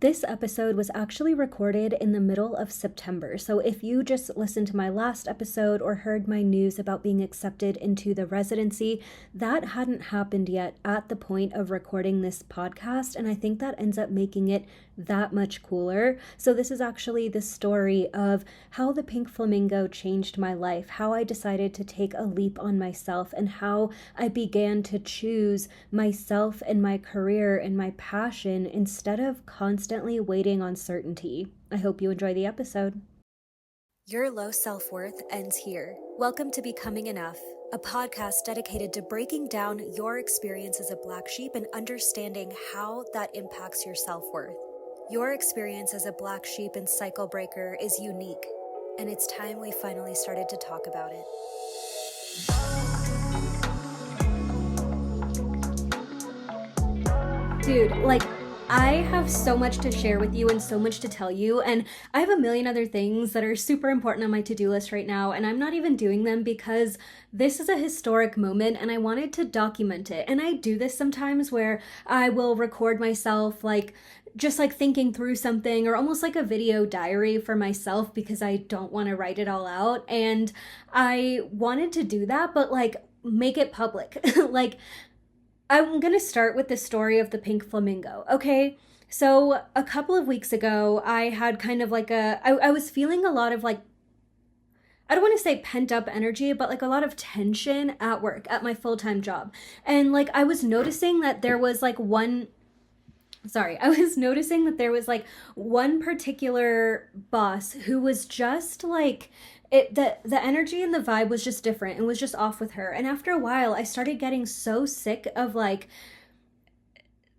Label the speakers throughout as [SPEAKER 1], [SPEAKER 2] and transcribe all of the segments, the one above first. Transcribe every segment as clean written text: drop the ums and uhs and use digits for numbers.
[SPEAKER 1] This episode was actually recorded in the middle of September. So if you just listened to my last episode or heard my news about being accepted into the residency, that hadn't happened yet at the point of recording this podcast. And I think that ends up making it that much cooler. So this is actually the story of how the pink flamingo changed my life, how I decided to take a leap on myself, and how I began to choose myself and my career and my passion instead of constantly waiting on certainty. I hope you enjoy the episode. Your low self-worth ends here. Welcome to Becoming Enough, a podcast dedicated to breaking down your experience as a black sheep and understanding how that impacts your self-worth. Your experience as a black sheep and cycle breaker is unique, and it's time we finally started to talk about it. Dude, I have so much to share with you and so much to tell you, and I have a million other things that are super important on my to-do list right now, and I'm not even doing them because this is a historic moment and I wanted to document it. And I do this sometimes where I will record myself just thinking through something, or almost like a video diary for myself, because I don't want to write it all out. And I wanted to do that, but make it public. I'm going to start with the story of the pink flamingo, okay? So a couple of weeks ago, I had kind of I was feeling a lot of I don't want to say pent up energy, but a lot of tension at work, at my full-time job. And I was noticing that there was one particular boss who was just the energy and the vibe was just different and was just off with her. And after a while, I started getting so sick of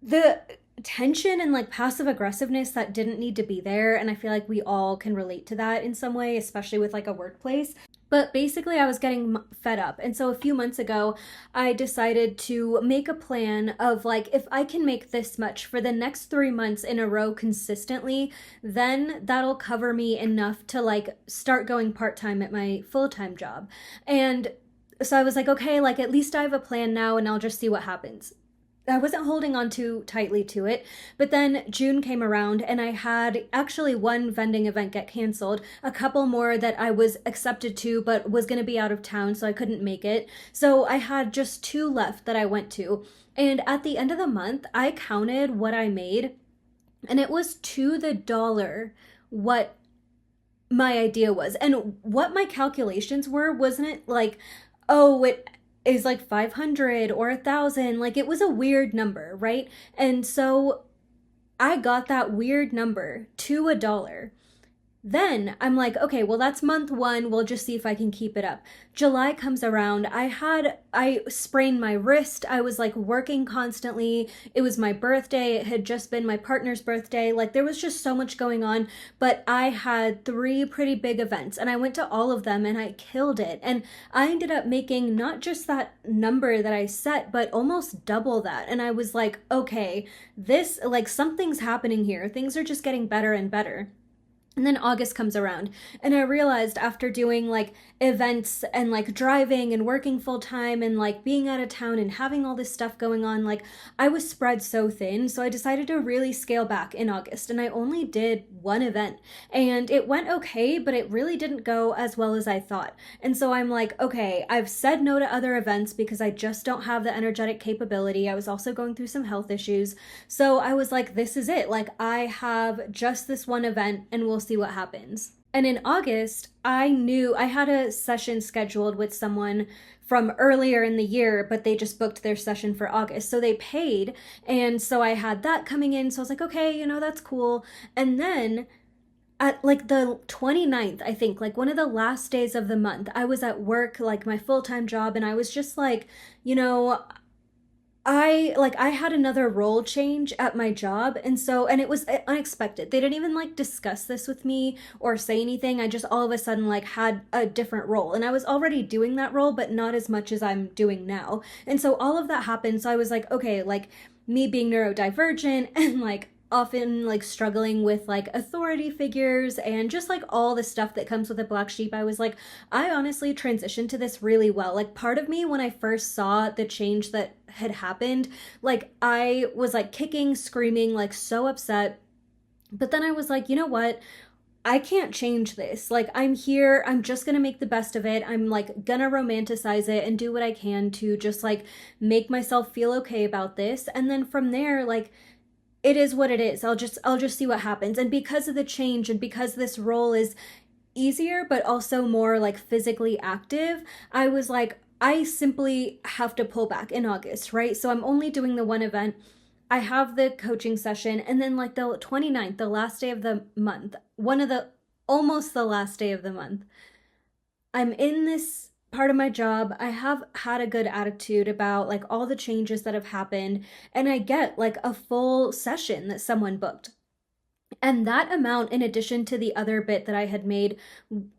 [SPEAKER 1] the tension and passive aggressiveness that didn't need to be there. And I feel like we all can relate to that in some way, especially with a workplace. But basically, I was getting fed up. And so a few months ago, I decided to make a plan of if I can make this much for the next 3 months in a row consistently, then that'll cover me enough to start going part-time at my full-time job. And so I was okay, at least I have a plan now and I'll just see what happens. I wasn't holding on too tightly to it, but then June came around and I had actually one vending event get canceled, a couple more that I was accepted to but was going to be out of town, so I couldn't make it. So I had just 2 left that I went to. And at the end of the month, I counted what I made, and it was to the dollar what my idea was. And what my calculations were, wasn't it oh, it is 500 or 1,000. It was a weird number, right? And so I got that weird number to $1. Then I'm okay, well, that's month 1. We'll just see if I can keep it up. July comes around. I sprained my wrist. I was working constantly. It was my birthday. It had just been my partner's birthday. There was just so much going on, but I had 3 pretty big events and I went to all of them and I killed it. And I ended up making not just that number that I set, but almost double that. And I was okay, this, something's happening here. Things are just getting better and better. And then August comes around and I realized, after doing events and driving and working full time and being out of town and having all this stuff going on, I was spread so thin. So I decided to really scale back in August, and I only did 1 event and it went okay, but it really didn't go as well as I thought. And so I'm okay, I've said no to other events because I just don't have the energetic capability. I was also going through some health issues. So I was this is it. I have just this 1 event and we'll see what happens. And in August, I knew I had a session scheduled with someone from earlier in the year, but they just booked their session for August. So they paid. And so I had that coming in. So I was okay, that's cool. And then at the 29th, I think, one of the last days of the month, I was at work, my full-time job. And I was just I had another role change at my job, and it was unexpected. They didn't even discuss this with me or say anything. I just all of a sudden had a different role, and I was already doing that role, but not as much as I'm doing now. And so all of that happened. So I was okay, me being neurodivergent and often struggling with authority figures and just all the stuff that comes with a black sheep, I was I honestly transitioned to this really well. Part of me, when I first saw the change that had happened, I was kicking, screaming, so upset. But then I was like, you know what? I can't change this. Like, I'm here. I'm just going to make the best of it. I'm like gonna romanticize it and do what I can to just like make myself feel okay about this. And then from there, like, it is what it is. I'll just see what happens. And because of the change and because this role is easier but also more like physically active, I was like, I simply have to pull back in August, right? So I'm only doing the one event. I have the coaching session, and then like the 29th, the last day of the month, one of the almost the last day of the month, I'm in this part of my job. I have had a good attitude about like all the changes that have happened, and I get like a full session that someone booked. And that amount, in addition to the other bit that I had made,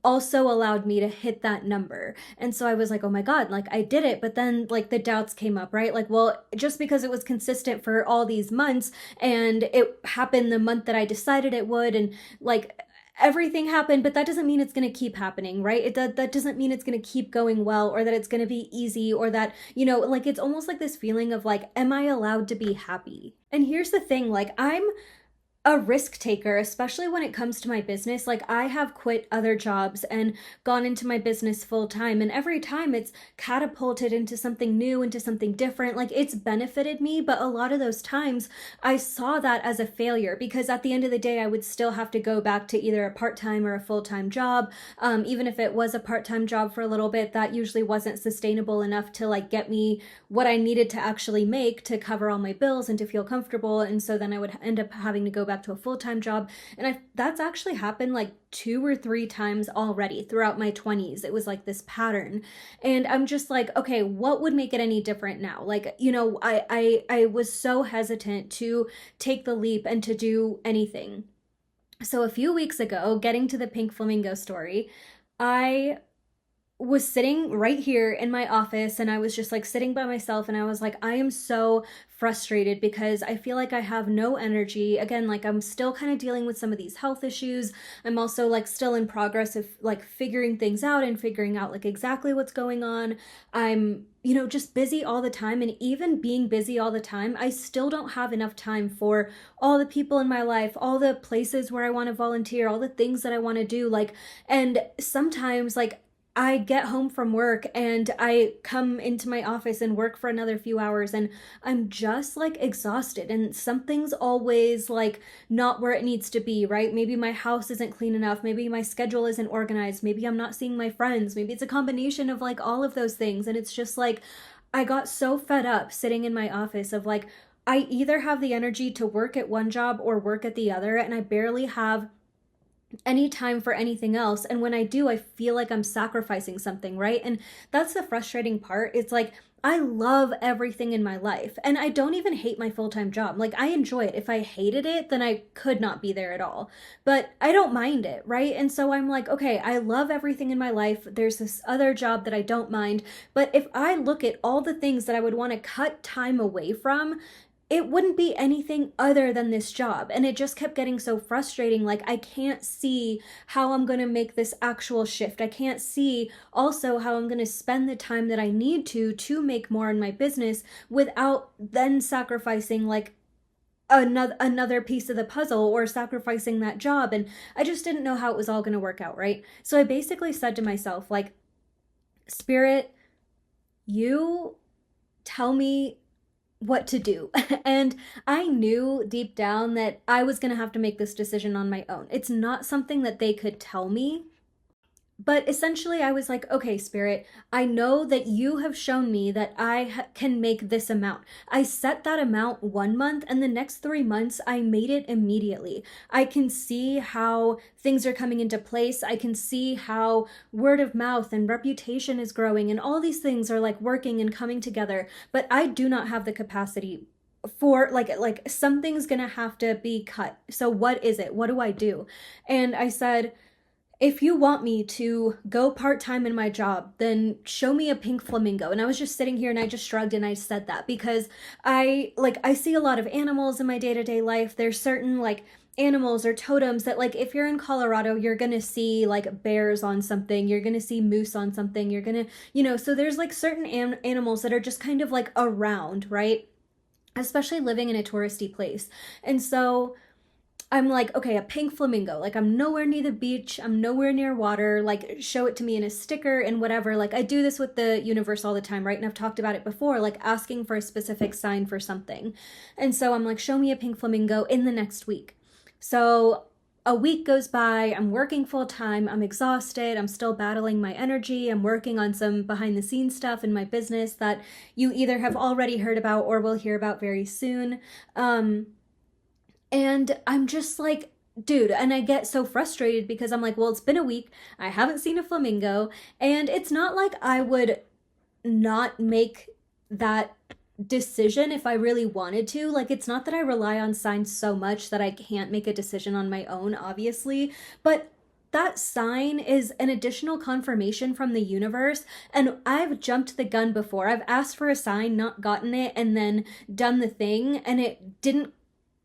[SPEAKER 1] also allowed me to hit that number. And so I was like, oh my God, like I did it. But then, like, the doubts came up, right? Like, well, just because it was consistent for all these months and it happened the month that I decided it would, and like, everything happened, but that doesn't mean it's going to keep happening, right? That doesn't mean it's going to keep going well, or that it's going to be easy, or that, like, it's almost like this feeling of like, am I allowed to be happy? And here's the thing, like, I'm a risk taker, especially when it comes to my business. Like, I have quit other jobs and gone into my business full time, and every time it's catapulted into something new, into something different. Like, it's benefited me, but a lot of those times I saw that as a failure, because at the end of the day, I would still have to go back to either a part-time or a full-time job. Even if it was a part-time job for a little bit, that usually wasn't sustainable enough to like get me what I needed to actually make to cover all my bills and to feel comfortable. And so then I would end up having to go back to a full-time job. And that's actually happened like 2 or 3 times already throughout my 20s. It was like this pattern. And I'm just like, okay, what would make it any different now? Like, I was so hesitant to take the leap and to do anything. So a few weeks ago, getting to the pink flamingo story, I was sitting right here in my office, and I was just like sitting by myself, and I was like, I am so frustrated because I feel like I have no energy. Again, like, I'm still kind of dealing with some of these health issues. I'm also like still in progress of like figuring things out and figuring out like exactly what's going on. I'm just busy all the time, and even being busy all the time, I still don't have enough time for all the people in my life, all the places where I want to volunteer, all the things that I want to do. Like, and sometimes like I get home from work and I come into my office and work for another few hours, and I'm just like exhausted, and something's always like not where it needs to be, right? Maybe my house isn't clean enough. Maybe my schedule isn't organized. Maybe I'm not seeing my friends. Maybe it's a combination of like all of those things. And it's just like, I got so fed up sitting in my office of like, I either have the energy to work at one job or work at the other, and I barely have any time for anything else. And when I do, I feel like I'm sacrificing something, right? And that's the frustrating part. It's like, I love everything in my life, and I don't even hate my full-time job. Like, I enjoy it. If I hated it, then I could not be there at all. But I don't mind it, right? And so I'm like, okay, I love everything in my life. There's this other job that I don't mind. But if I look at all the things that I would want to cut time away from, it wouldn't be anything other than this job. And it just kept getting so frustrating. Like, I can't see how I'm going to make this actual shift. I can't see also how I'm going to spend the time that I need to make more in my business without then sacrificing like another piece of the puzzle, or sacrificing that job. And I just didn't know how it was all going to work out, right? So I basically said to myself, like, Spirit, you tell me what to do. And I knew deep down that I was going to have to make this decision on my own. It's not something that they could tell me. But essentially, I was like, okay, Spirit, I know that you have shown me that I can make this amount. I set that amount 1 month, and the next 3 months, I made it immediately. I can see how things are coming into place. I can see how word of mouth and reputation is growing, and all these things are like working and coming together. But I do not have the capacity for like something's gonna have to be cut. So what is it? What do I do? And I said, if you want me to go part-time in my job, then show me a pink flamingo. And I was just sitting here and I just shrugged and I said that because I see a lot of animals in my day-to-day life. There's certain like animals or totems that, like, if you're in Colorado, you're gonna see like bears on something, you're gonna see moose on something, you're gonna, so there's like certain animals that are just kind of like around, right? Especially living in a touristy place. And so I'm like, okay, a pink flamingo. Like, I'm nowhere near the beach. I'm nowhere near water. Like, show it to me in a sticker and whatever. Like, I do this with the universe all the time, right? And I've talked about it before, like asking for a specific sign for something. And so I'm like, show me a pink flamingo in the next week. So a week goes by. I'm working full time. I'm exhausted. I'm still battling my energy. I'm working on some behind the scenes stuff in my business that you either have already heard about or will hear about very soon. And I'm just like, dude, and I get so frustrated because I'm like, well, it's been a week. I haven't seen a flamingo. And it's not like I would not make that decision if I really wanted to. Like, it's not that I rely on signs so much that I can't make a decision on my own, obviously. But that sign is an additional confirmation from the universe. And I've jumped the gun before. I've asked for a sign, not gotten it, and then done the thing, and it didn't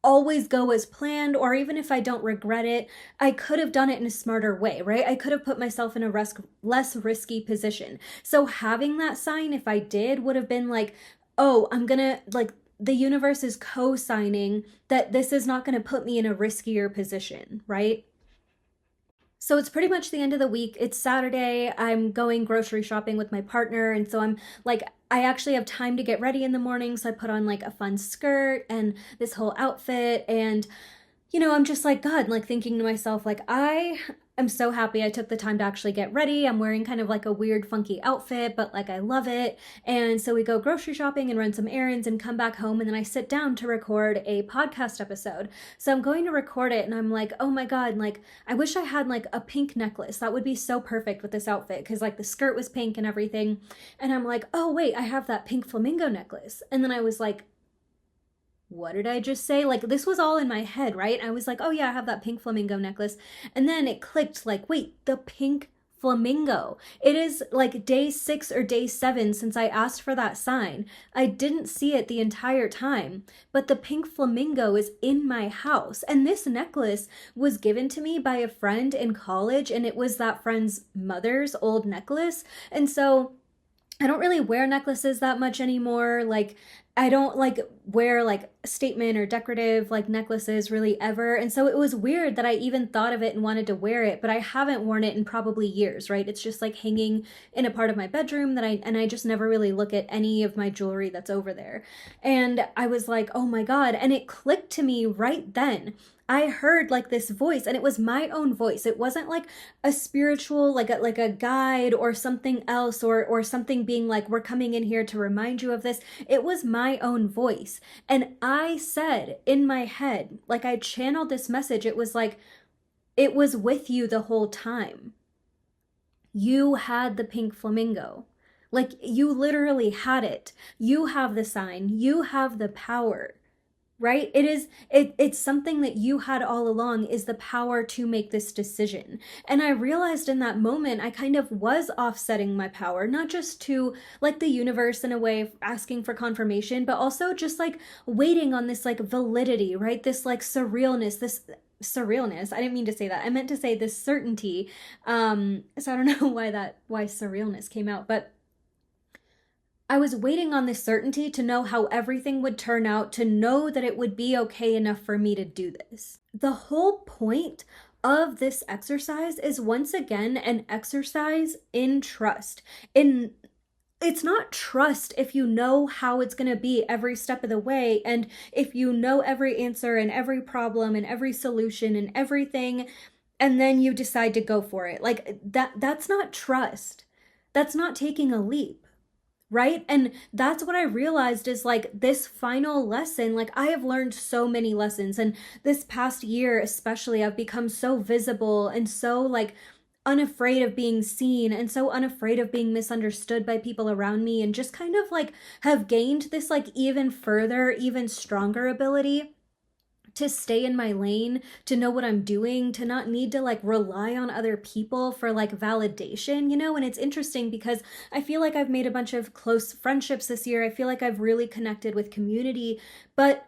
[SPEAKER 1] always go as planned, or even if I don't regret it, I could have done it in a smarter way, right? I could have put myself in a less risky position. So having that sign, if I did, would have been like, oh, I'm gonna, like, the universe is co-signing that this is not gonna put me in a riskier position, right? So it's pretty much the end of the week. It's Saturday. I'm going grocery shopping with my partner. And so I'm like, I actually have time to get ready in the morning. So I put on like a fun skirt and this whole outfit. And I'm just like, God, like thinking to myself, like, I am so happy I took the time to actually get ready. I'm wearing kind of like a weird, funky outfit, but like I love it. And so we go grocery shopping and run some errands and come back home. And then I sit down to record a podcast episode. So I'm going to record it and I'm like, oh my God, like, I wish I had like a pink necklace. That would be so perfect with this outfit because like the skirt was pink and everything. And I'm like, oh, wait, I have that pink flamingo necklace. And then I was like, what did I just say? Like, this was all in my head, right? I was like, oh yeah, I have that pink flamingo necklace. And then it clicked like, wait, the pink flamingo. It is like day 6 or day 7 since I asked for that sign. I didn't see it the entire time, but the pink flamingo is in my house. And this necklace was given to me by a friend in college, and it was that friend's mother's old necklace. And so I don't really wear necklaces that much anymore. Like, I don't like wear like statement or decorative like necklaces really ever. And so it was weird that I even thought of it and wanted to wear it, but I haven't worn it in probably years, right? It's just like hanging in a part of my bedroom that I just never really look at any of my jewelry that's over there. And I was like, oh my God. And it clicked to me right then. I heard like this voice, and it was my own voice. It wasn't like a spiritual, like a guide or something else, or something being like, we're coming in here to remind you of this. It was my own voice. And I said in my head, like I channeled this message. It was like, it was with you the whole time. You had the pink flamingo. Like, you literally had it. You have the sign. You have the power. Right? It's something that you had all along, is the power to make this decision. And I realized in that moment, I kind of was offsetting my power, not just to like the universe in a way, asking for confirmation, but also just like waiting on this like validity, right? This like surrealness. I didn't mean to say that. I meant to say this certainty. So I don't know why surrealness came out, but I was waiting on this certainty to know how everything would turn out, to know that it would be okay enough for me to do this. The whole point of this exercise is once again an exercise in trust. It's not trust if you know how it's going to be every step of the way, and if you know every answer and every problem and every solution and everything, and then you decide to go for it. Like that's not trust. That's not taking a leap. Right? And that's what I realized is like this final lesson. Like, I have learned so many lessons, and this past year especially, I've become so visible and so like unafraid of being seen and so unafraid of being misunderstood by people around me, and just kind of like have gained this like even further, even stronger ability to stay in my lane, to know what I'm doing, to not need to like rely on other people for like validation, And it's interesting because I feel like I've made a bunch of close friendships this year. I feel like I've really connected with community, but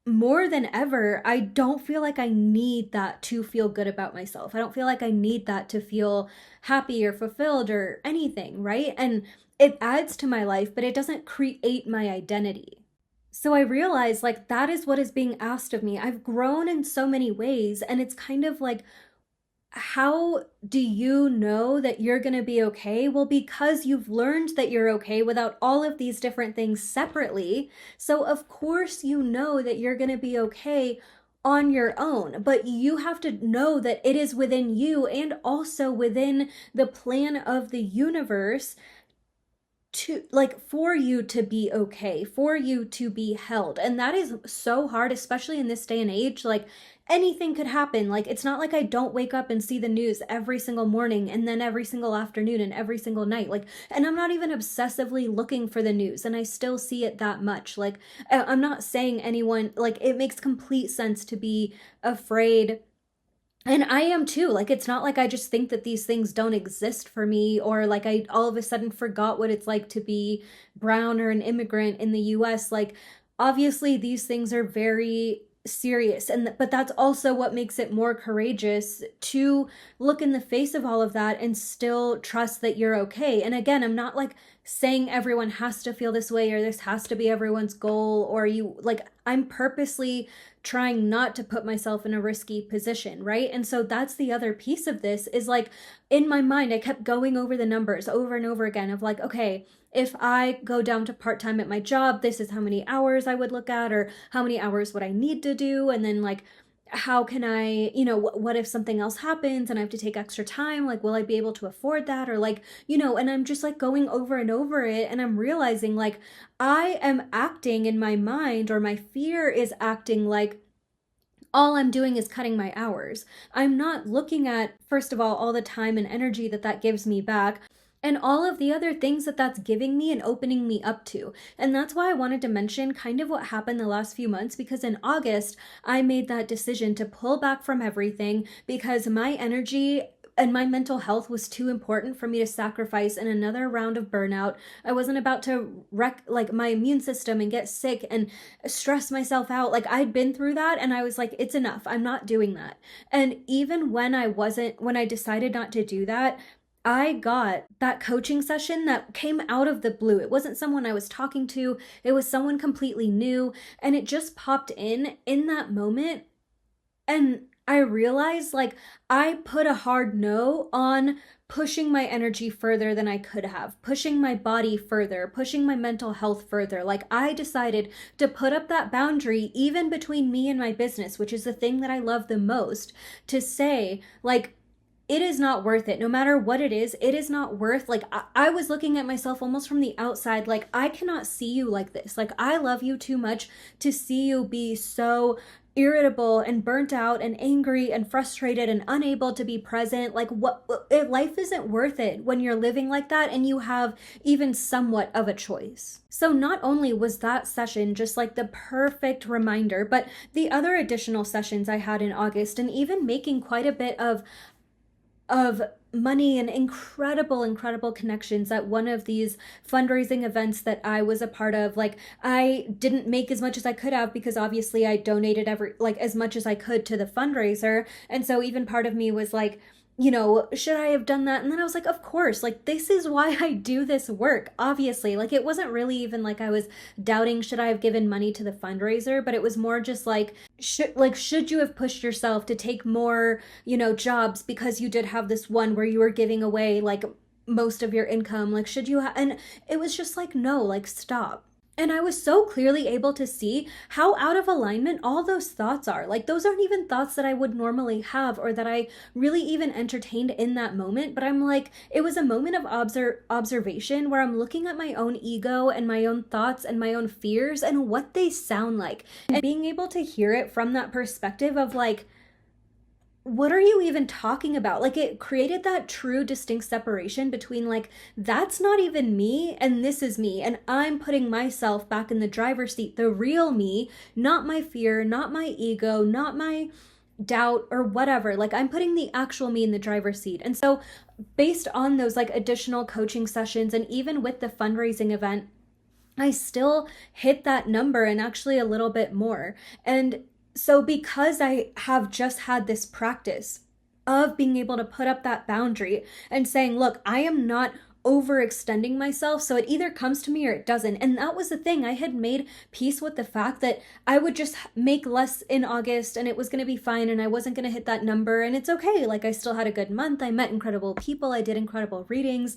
[SPEAKER 1] more than ever, I don't feel like I need that to feel good about myself. I don't feel like I need that to feel happy or fulfilled or anything, right? And it adds to my life, but it doesn't create my identity. So I realized like that is what is being asked of me. I've grown in so many ways, and it's kind of like, how do you know that you're going to be okay? Well, because you've learned that you're okay without all of these different things separately. So, of course, you know that you're going to be okay on your own, but you have to know that it is within you and also within the plan of the universe to like for you to be okay, for you to be held. And that is so hard, especially in this day and age. Like anything could happen. Like it's not like I don't wake up and see the news every single morning and then every single afternoon and every single night. Like, and I'm not even obsessively looking for the news and I still see it that much. Like I'm not saying anyone, like it makes complete sense to be afraid, and I am too. Like, it's not like I just think that these things don't exist for me, or like I all of a sudden forgot what it's like to be brown or an immigrant in the US. Like, obviously, these things are very serious. But that's also what makes it more courageous to look in the face of all of that and still trust that you're okay. And again, I'm not like saying everyone has to feel this way or this has to be everyone's goal, or you like, I'm purposely trying not to put myself in a risky position, right? And so that's the other piece of this is like in my mind, I kept going over the numbers over and over again of like, okay, if I go down to part-time at my job, this is how many hours I would look at, or how many hours would I need to do. And then like, how can I, what if something else happens and I have to take extra time? Like, will I be able to afford that? Or like, and I'm just like going over and over it. And I'm realizing like I am acting in my mind, or my fear is acting like all I'm doing is cutting my hours. I'm not looking at, first of all the time and energy that that gives me back, and all of the other things that that's giving me and opening me up to. And that's why I wanted to mention kind of what happened the last few months, because in August, I made that decision to pull back from everything because my energy and my mental health was too important for me to sacrifice in another round of burnout. I wasn't about to wreck like my immune system and get sick and stress myself out. Like I'd been through that and I was like, it's enough. I'm not doing that. And even when I decided not to do that, I got that coaching session that came out of the blue. It wasn't someone I was talking to. It was someone completely new, and it just popped in that moment. And I realized like I put a hard no on pushing my energy further than I could have, pushing my body further, pushing my mental health further. Like I decided to put up that boundary even between me and my business, which is the thing that I love the most, to say like, it is not worth it. No matter what it is not worth, like I was looking at myself almost from the outside, like I cannot see you like this. Like I love you too much to see you be so irritable and burnt out and angry and frustrated and unable to be present. Like life isn't worth it when you're living like that and you have even somewhat of a choice. So not only was that session just like the perfect reminder, but the other additional sessions I had in August, and even making quite a bit of money and incredible connections at one of these fundraising events that I was a part of. Like I didn't make as much as I could have because obviously I donated as much as I could to the fundraiser. And so even part of me was like, should I have done that? And then I was like, of course, like this is why I do this work, obviously. Like it wasn't really even like I was doubting should I have given money to the fundraiser, but it was more just like, should you have pushed yourself to take more, jobs because you did have this one where you were giving away like most of your income? Like, should you and it was just like, no, like stop. And I was so clearly able to see how out of alignment all those thoughts are. Like, those aren't even thoughts that I would normally have or that I really even entertained in that moment. But I'm like, it was a moment of observation where I'm looking at my own ego and my own thoughts and my own fears and what they sound like. And being able to hear it from that perspective of like, what are you even talking about? Like it created that true distinct separation between like, that's not even me and this is me. And I'm putting myself back in the driver's seat, the real me, not my fear, not my ego, not my doubt or whatever. Like I'm putting the actual me in the driver's seat. And so based on those like additional coaching sessions and even with the fundraising event, I still hit that number and actually a little bit more. And so because I have just had this practice of being able to put up that boundary and saying, look, I am not overextending myself. So it either comes to me or it doesn't. And that was the thing. I had made peace with the fact that I would just make less in August and it was going to be fine and I wasn't going to hit that number. And it's okay. Like I still had a good month. I met incredible people. I did incredible readings.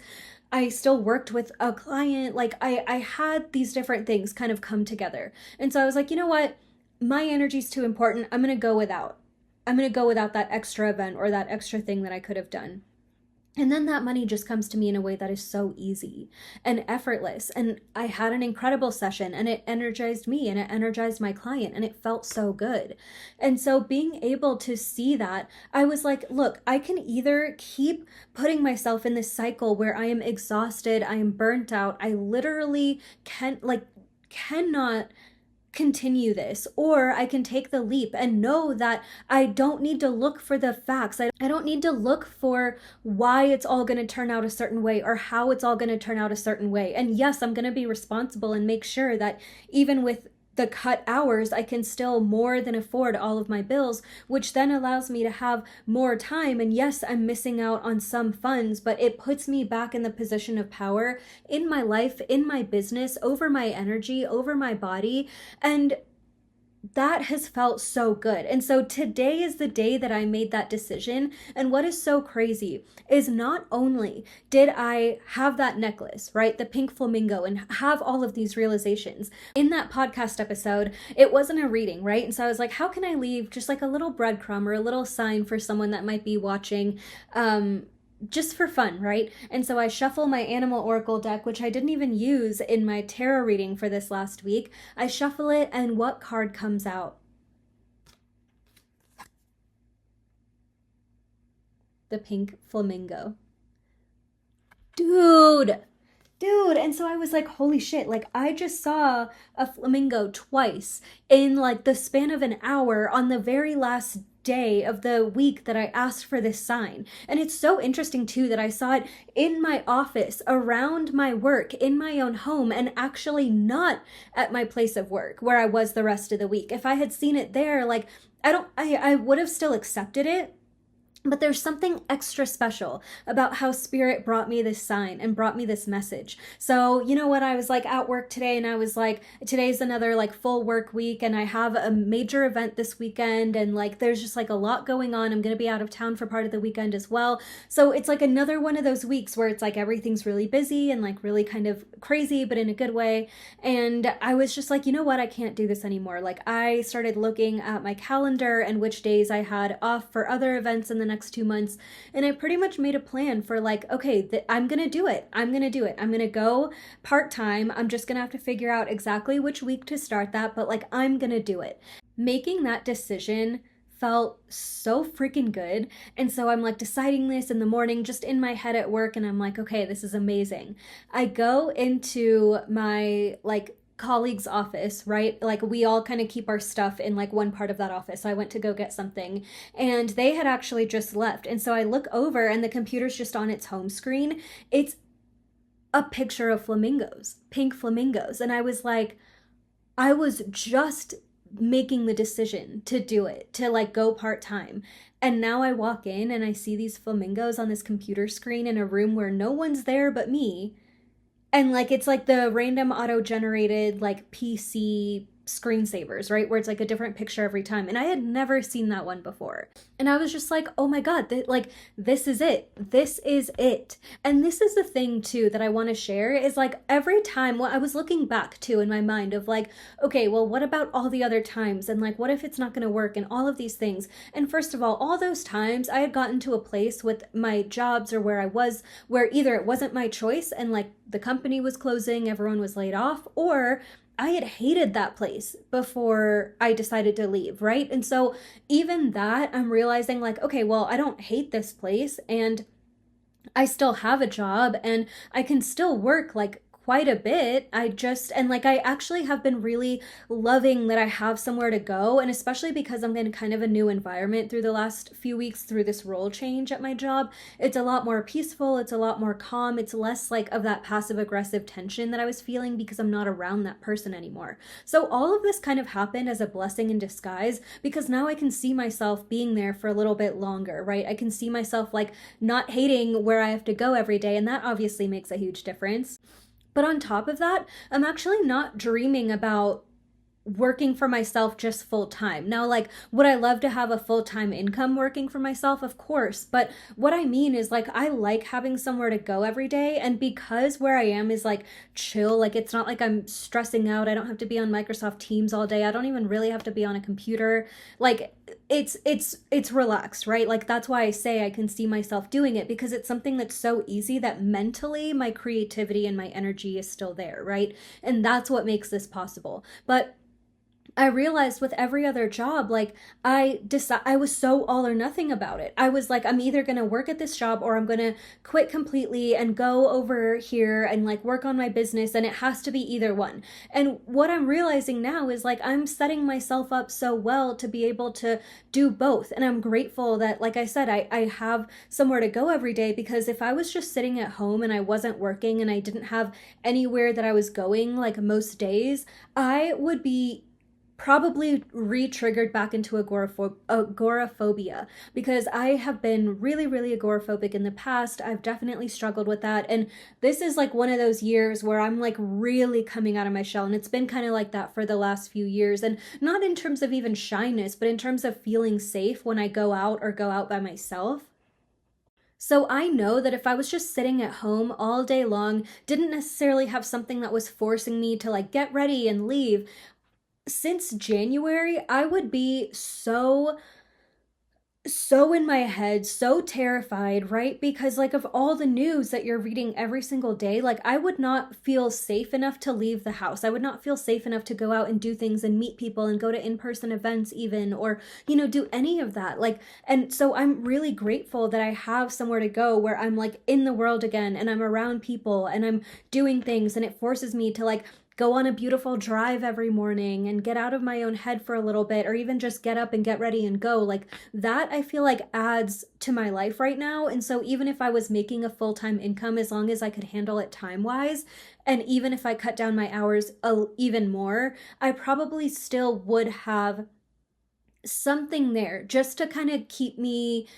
[SPEAKER 1] I still worked with a client. Like I had these different things kind of come together. And so I was like, you know what? My energy's too important. I'm going to go without. I'm going to go without that extra event or that extra thing that I could have done. And then that money just comes to me in a way that is so easy and effortless. And I had an incredible session and it energized me and it energized my client and it felt so good. And so being able to see that, I was like, look, I can either keep putting myself in this cycle where I am exhausted, I am burnt out, I literally cannot continue this, or I can take the leap and know that I don't need to look for the facts. I don't need to look for why it's all going to turn out a certain way or how it's all going to turn out a certain way. And yes, I'm going to be responsible and make sure that even with the cut hours, I can still more than afford all of my bills, which then allows me to have more time. And yes, I'm missing out on some funds, but it puts me back in the position of power in my life, in my business, over my energy, over my body. And that has felt so good. And so today is the day that I made that decision. And what is so crazy is not only did I have that necklace, right? The pink flamingo, and have all of these realizations. In that podcast episode, it wasn't a reading, right? And so I was like, how can I leave just like a little breadcrumb or a little sign for someone that might be watching, just for fun, right? And so I shuffle my animal oracle deck, which I didn't even use in my tarot reading for this last week. I shuffle it, and what card comes out? The pink flamingo. Dude. And so I was like, holy shit, like I just saw a flamingo twice in like the span of an hour on the very last day of the week that I asked for this sign. And it's so interesting too that I saw it in my office, around my work, in my own home, and actually not at my place of work where I was the rest of the week. If I had seen it there, like I would have still accepted it. But there's something extra special about how Spirit brought me this sign and brought me this message. So, you know what? I was like at work today and I was like, today's another like full work week and I have a major event this weekend and like there's just like a lot going on. I'm going to be out of town for part of the weekend as well. So it's like another one of those weeks where it's like everything's really busy and like really kind of crazy, but in a good way. And I was just like, you know what? I can't do this anymore. Like I started looking at my calendar and which days I had off for other events in the next 2 months. And I pretty much made a plan for like, okay, I'm going to do it. I'm going to go part-time. I'm just going to have to figure out exactly which week to start that, but like, I'm going to do it. Making that decision felt so freaking good. And so I'm like deciding this in the morning, just in my head at work. And I'm like, okay, this is amazing. I go into my like colleague's office, right? Like we all kind of keep our stuff in like one part of that office. So I went to go get something and they had actually just left. And so I look over and the computer's just on its home screen. It's a picture of flamingos, pink flamingos. And I was like, I was just making the decision to do it, to like go part-time. And now I walk in and I see these flamingos on this computer screen in a room where no one's there but me. And like, it's like the random auto-generated like PC screensavers, right? Where it's like a different picture every time. And I had never seen that one before. And I was just like, oh my God, this is it. This is it. And this is the thing too that I want to share is like every time, well, I was looking back too in my mind of like, okay, well, what about all the other times? And like, what if it's not going to work and all of these things? And first of all those times I had gotten to a place with my jobs or where I was, where either it wasn't my choice and like the company was closing, everyone was laid off, or I had hated that place before I decided to leave, right? And so even that, I'm realizing like, okay, well, I don't hate this place and I still have a job and I can still work like quite a bit. And like, I actually have been really loving that I have somewhere to go. And especially because I'm in kind of a new environment through the last few weeks through this role change at my job, it's a lot more peaceful. It's a lot more calm. It's less like of that passive aggressive tension that I was feeling because I'm not around that person anymore. So all of this kind of happened as a blessing in disguise because now I can see myself being there for a little bit longer, right? I can see myself like not hating where I have to go every day. And that obviously makes a huge difference. But on top of that, I'm actually not dreaming about working for myself just full time. Now, like, would I love to have a full time income working for myself? Of course. But what I mean is, like, I like having somewhere to go every day. And because where I am is like chill, like, it's not like I'm stressing out. I don't have to be on Microsoft Teams all day. I don't even really have to be on a computer. Like, it's relaxed, right? Like, that's why I say I can see myself doing it because it's something that's so easy that mentally my creativity and my energy is still there, right? And that's what makes this possible. But I realized with every other job, like I was so all or nothing about it. I was like, I'm either gonna work at this job or I'm gonna quit completely and go over here and like work on my business, and it has to be either one. And what I'm realizing now is like I'm setting myself up so well to be able to do both. And I'm grateful that, like I said, I have somewhere to go every day, because if I was just sitting at home and I wasn't working and I didn't have anywhere that I was going like most days, I would be probably re-triggered back into agoraphobia, because I have been really, really agoraphobic in the past. I've definitely struggled with that. And this is like one of those years where I'm like really coming out of my shell. And it's been kind of like that for the last few years. And not in terms of even shyness, but in terms of feeling safe when I go out or go out by myself. So I know that if I was just sitting at home all day long, didn't necessarily have something that was forcing me to like get ready and leave, since January, I would be so in my head, so terrified, right? Because like of all the news that you're reading every single day, like I would not feel safe enough to leave the house. I would not feel safe enough to go out and do things and meet people and go to in-person events even, or do any of that. Like, and so I'm really grateful that I have somewhere to go where I'm like in the world again and I'm around people and I'm doing things, and it forces me to like go on a beautiful drive every morning and get out of my own head for a little bit, or even just get up and get ready and go. Like that, I feel like adds to my life right now. And so even if I was making a full-time income, as long as I could handle it time-wise, and even if I cut down my hours even more, I probably still would have something there just to kind of keep me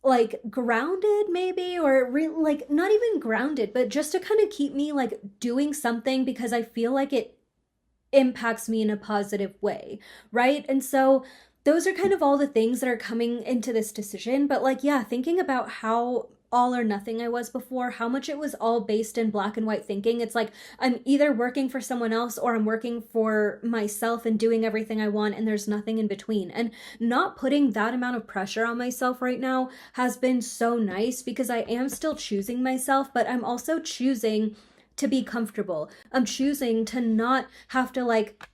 [SPEAKER 1] like grounded maybe, or like not even grounded, but just to kind of keep me like doing something, because I feel like it impacts me in a positive way, right? And so those are kind of all the things that are coming into this decision. But like, yeah, thinking about how all or nothing I was before, how much it was all based in black and white thinking. It's like I'm either working for someone else or I'm working for myself and doing everything I want, and there's nothing in between. And not putting that amount of pressure on myself right now has been so nice, because I am still choosing myself, but I'm also choosing to be comfortable. I'm choosing to not have to like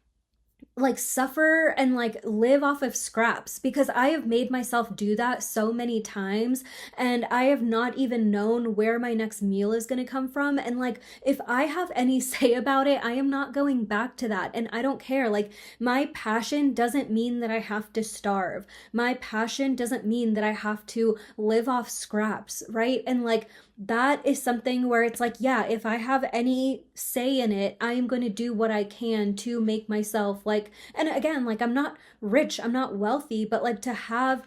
[SPEAKER 1] suffer and like live off of scraps, because I have made myself do that so many times, and I have not even known where my next meal is going to come from. And like if I have any say about it, I am not going back to that, and I don't care. Like my passion doesn't mean that I have to starve. My passion doesn't mean that I have to live off scraps, right? And like that is something where it's like, yeah, if I have any say in it, I am going to do what I can to make myself like, and again, like I'm not rich, I'm not wealthy, but like to have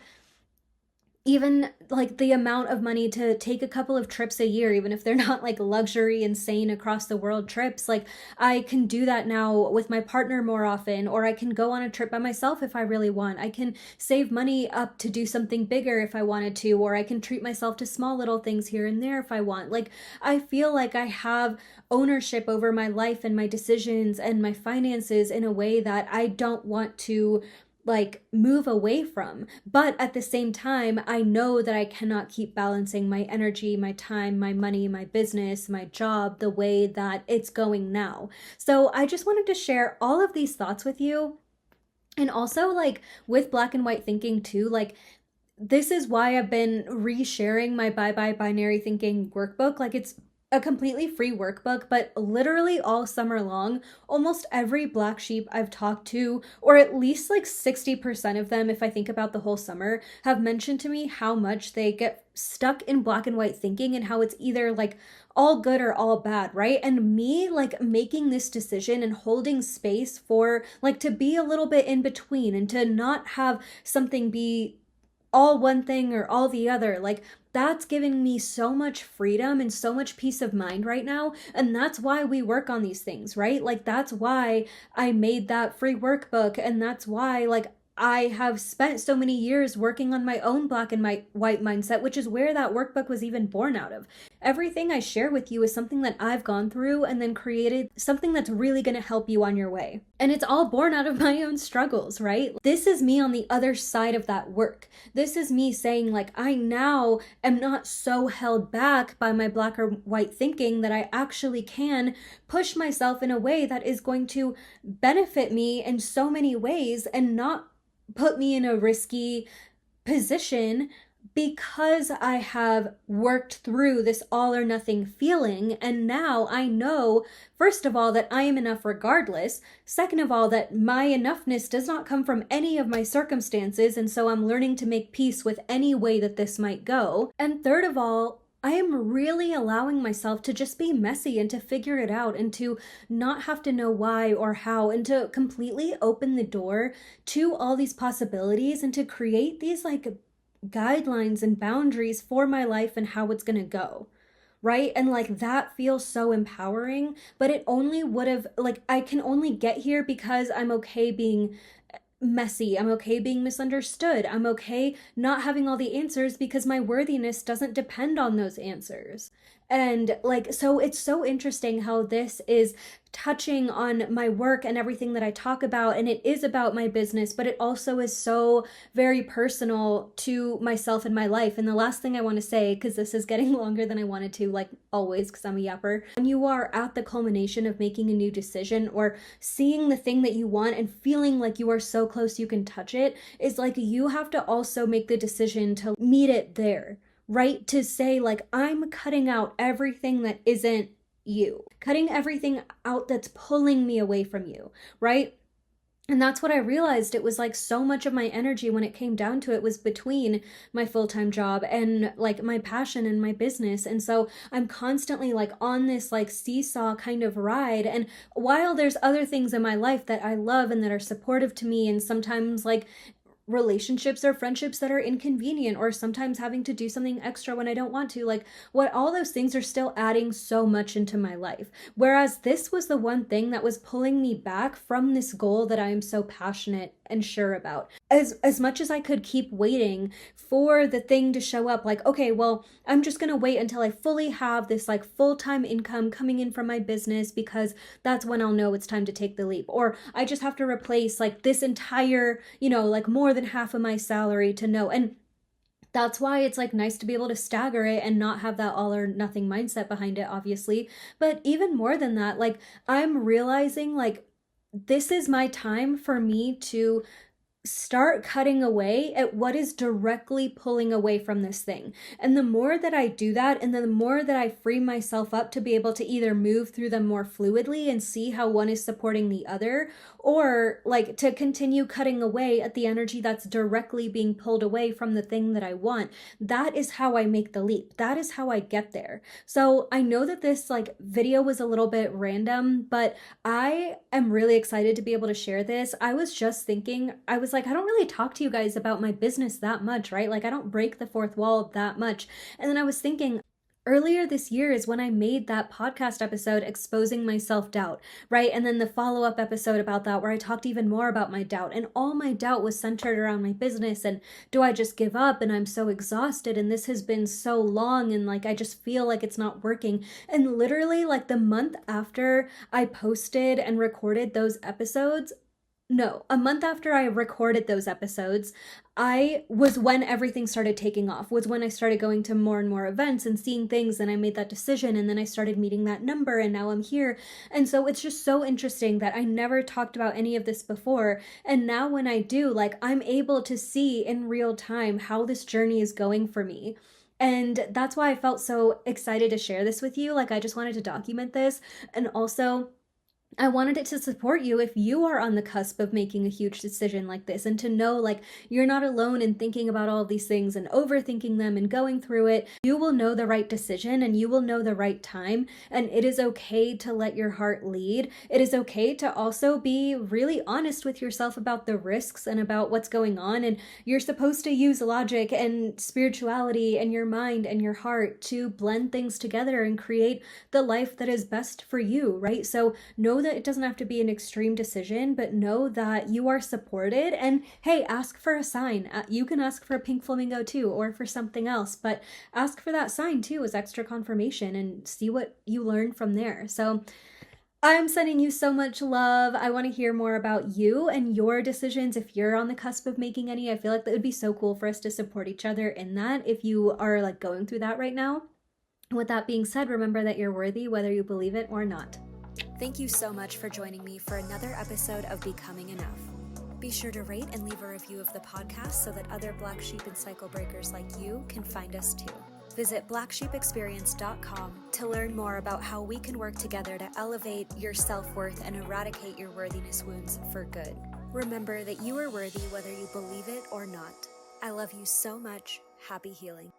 [SPEAKER 1] even like the amount of money to take a couple of trips a year, even if they're not like luxury insane across the world trips, like I can do that now with my partner more often, or I can go on a trip by myself if I really want. I can save money up to do something bigger if I wanted to, or I can treat myself to small little things here and there if I want. Like I feel like I have ownership over my life and my decisions and my finances in a way that I don't want to like move away from. But at the same time, I know that I cannot keep balancing my energy, my time, my money, my business, my job the way that it's going now. So I just wanted to share all of these thoughts with you. And also like with black and white thinking too, like this is why I've been resharing my bye bye binary thinking workbook. Like it's a completely free workbook, but literally all summer long, almost every black sheep I've talked to, or at least like 60% of them, if I think about the whole summer, have mentioned to me how much they get stuck in black and white thinking and how it's either like all good or all bad, right? And me like making this decision and holding space for like to be a little bit in between and to not have something be all one thing or all the other. Like that's giving me so much freedom and so much peace of mind right now. And that's why we work on these things, right? Like that's why I made that free workbook. And that's why like I have spent so many years working on my own black and white mindset, which is where that workbook was even born out of. Everything I share with you is something that I've gone through and then created something that's really going to help you on your way. And it's all born out of my own struggles, right? This is me on the other side of that work. This is me saying like, I now am not so held back by my black or white thinking that I actually can push myself in a way that is going to benefit me in so many ways and not put me in a risky position because I have worked through this all or nothing feeling. And now I know, first of all, that I am enough regardless. Second of all, that my enoughness does not come from any of my circumstances. And so I'm learning to make peace with any way that this might go. And third of all, I am really allowing myself to just be messy and to figure it out and to not have to know why or how and to completely open the door to all these possibilities and to create these like guidelines and boundaries for my life and how it's going to go. Right? And like that feels so empowering, but it only would have like I can only get here because I'm okay being messy. I'm okay being misunderstood. I'm okay not having all the answers because my worthiness doesn't depend on those answers. And like, so it's so interesting how this is touching on my work and everything that I talk about. And it is about my business, but it also is so very personal to myself and my life. And the last thing I want to say, because this is getting longer than I wanted to, like always, because I'm a yapper, when you are at the culmination of making a new decision or seeing the thing that you want and feeling like you are so close you can touch it, is like you have to also make the decision to meet it there. Right? To say like, I'm cutting out everything that isn't you, cutting everything out that's pulling me away from you, right? And that's what I realized. It was like so much of my energy when it came down to it was between my full-time job and like my passion and my business. And so I'm constantly like on this like seesaw kind of ride. And while there's other things in my life that I love and that are supportive to me, and sometimes like relationships or friendships that are inconvenient, or sometimes having to do something extra when I don't want to, like what all those things are still adding so much into my life. Whereas this was the one thing that was pulling me back from this goal that I am so passionate and sure about. As much as I could keep waiting for the thing to show up, like, okay, well, I'm just gonna wait until I fully have this like full-time income coming in from my business because that's when I'll know it's time to take the leap. Or I just have to replace like this entire, like more than half of my salary to know. And that's why it's like nice to be able to stagger it and not have that all or nothing mindset behind it, obviously. But even more than that, like I'm realizing like this is my time for me to start cutting away at what is directly pulling away from this thing. And the more that I do that, and the more that I free myself up to be able to either move through them more fluidly and see how one is supporting the other, or like to continue cutting away at the energy that's directly being pulled away from the thing that I want, that is how I make the leap. That is how I get there. So I know that this like video was a little bit random, but I am really excited to be able to share this. I was just thinking, I was like, I don't really talk to you guys about my business that much, right? Like I don't break the fourth wall that much. And then I was thinking, earlier this year is when I made that podcast episode exposing my self-doubt, right? And then the follow-up episode about that where I talked even more about my doubt, and all my doubt was centered around my business and do I just give up and I'm so exhausted and this has been so long and like I just feel like it's not working. And literally like the month after I posted and recorded those episodes, no, a month after I recorded those episodes, I was when everything started taking off, was when I started going to more and more events and seeing things, and I made that decision, and then I started meeting that number, and now I'm here. And so it's just so interesting that I never talked about any of this before, and now when I do, like I'm able to see in real time how this journey is going for me. And that's why I felt so excited to share this with you. Like, I just wanted to document this. And also, I wanted it to support you if you are on the cusp of making a huge decision like this, and to know like you're not alone in thinking about all of these things and overthinking them and going through it. You will know the right decision and you will know the right time, and it is okay to let your heart lead. It is okay to also be really honest with yourself about the risks and about what's going on, and you're supposed to use logic and spirituality and your mind and your heart to blend things together and create the life that is best for you, right? So know that it doesn't have to be an extreme decision, but know that you are supported. And hey, ask for a sign. You can ask for a pink flamingo too, or for something else, but ask for that sign too as extra confirmation and see what you learn from there. So I'm sending you so much love. I want to hear more about you and your decisions if you're on the cusp of making any. I feel like that would be so cool for us to support each other in that if you are like going through that right now. With that being said, remember that you're worthy whether you believe it or not. Thank you so much for joining me for another episode of Becoming Enough. Be sure to rate and leave a review of the podcast so that other Black Sheep and Cycle Breakers like you can find us too. Visit blacksheepexperience.com to learn more about how we can work together to elevate your self-worth and eradicate your worthiness wounds for good. Remember that you are worthy whether you believe it or not. I love you so much. Happy healing.